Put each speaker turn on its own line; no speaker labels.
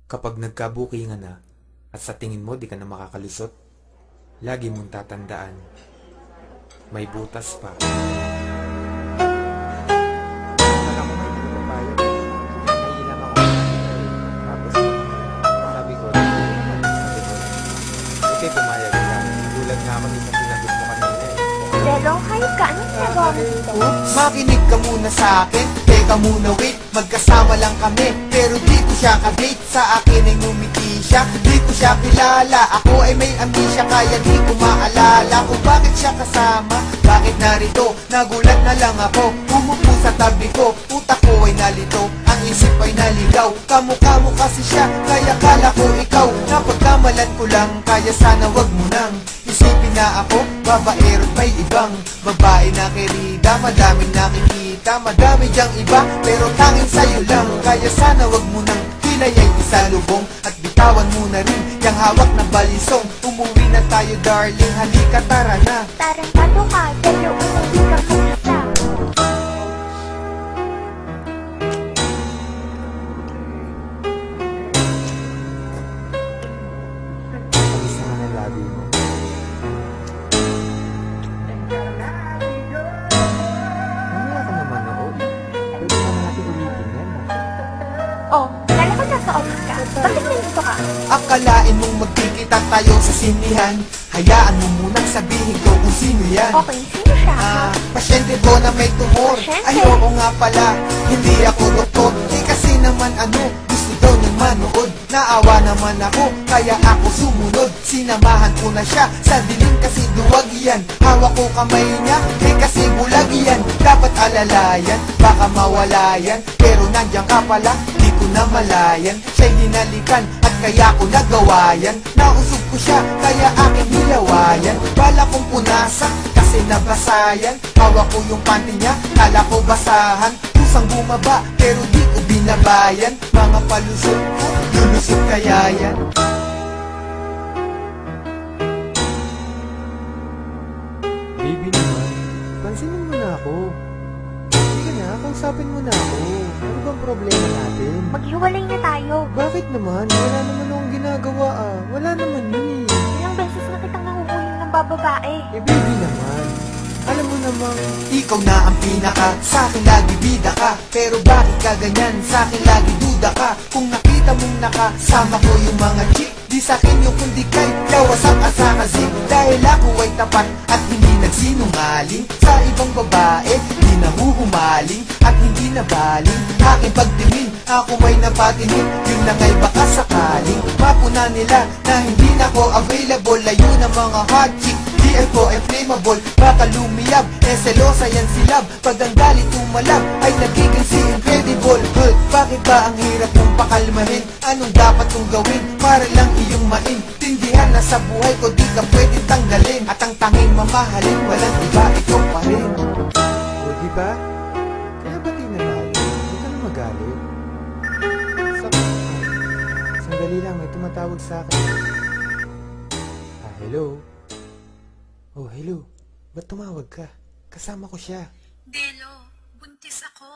Kapag nagkabukingan na at sa tingin mo di ka na makakalusot, lagi mong tatandaan, may butas pa.
Akala ko may hindi papayag. Naiilang ako sa tapos sabi ko, okay, pumayag ka. Gulat nga kami sa sinagot mo kanina eh.
Pero hayop ka, anong ginagawa mo dito?
Makinig ka muna sa akin, teka muna wait. Magkasama lang kami, pero di ko siya ka-date. Sa akin ay ngumiti siya, di ko siya kilala. Ako ay may amnesia, kaya di ko maalala kung bakit siya kasama, bakit narito. Nagulat na lang ako, umupo sa tabi ko. Utak ko ay nalito, ang isip ay naligaw. Kamukha mo kasi siya, kaya kala ko ikaw. Napagkamalan ko lang, kaya sana wag mo nang isipin na ako, babaero't may ibang babae na kerida. Madaming nakikita, madami diyang iba, pero tanging sa'yo lang. Kaya sana wag mo nang hinayay isalubong at bitawan mo na rin yung hawak na balisong. Umuwi na tayo darling, halika tara na.
Tarantado ka, pero umuwi ka mag-isa.
Pag-isa nga ng labi mo. Mamaya ka naman noon. Pwede naman natin ulitin yan.
Oh, kala ko nasa office ka. Bakit nandito ka?
Akalain mong magkikita tayo sa sinihan, hayaan mo munang sabihin ko kung sino yan.
Okay, sino siya?
Pasyente ko na may tumor.
Pasyente?
Ay oo nga pala, hindi ako doktor. Kasi naman gusto daw niyang manood. Naawa naman ako, kaya ako sumunod. Sinamahan ko na siya, sa dilim kasi duwag yan. Hawak ko kamay niya, kasi bulag yan. Dapat alalayan, baka mawala yan. Pero nandiyan ka pala, di ko na malayan. Siya'y hinalikan, at kaya ko nagawa yan. Nausog ko siya, kaya aking nilawayan. Bala kong punasan, kasi nabasayan. Hawak ko yung panty niya, kala ko basahan. Kusang bumaba, pero di ko binabayan. Mga palusot ko, lulusot kaya yan.
Baby naman, pansinin mo na ako. Sige na, kausapin mo na ako. Ano bang problema natin?
Maghiwalay na tayo.
Bakit naman? Wala naman akong ginagawa ah. Wala naman yun eh.
Ilang beses na kitang nahuhuling ng bababae.
Eh baby naman, alam mo namang
Ikaw na ang pinaka, sa akin lagi bida ka. Pero bakit ka ganyan, sa akin lagi duda ka. Kung nakita mong nakasama ko yung mga chick, di sa akin yung kundi kay lawas ang asakasin. Dahil ako ay tapat at hindi nagsinungaling. Sa ibang babae, di nahuhumaling at hindi nabaling. Aking pagtingin, ako may napatingin. Yun lang ay baka sakaling mapuna nila na hindi na ako available. Layo ng mga hot chick, DL ko ay flammable. Baka lumiyab, selosa yan silab. Pag ang galit umalab, ay nagiging si incredible. Bakit ba ang hirap mong pakalmahin? Anong dapat kong gawin para lang iyong maintindihan na sa buhay ko di ka pwedeng tanggalin. At ang tanging mamahalin, walang iba, ikaw pa rin.
o diba? Kaya bati na tayo. Huwag ka na magalit. Sandali lang, may tumatawag sa akin. Hello? Oh, hello. Ba't tumawag ka? Kasama ko siya.
Delo, buntis ako.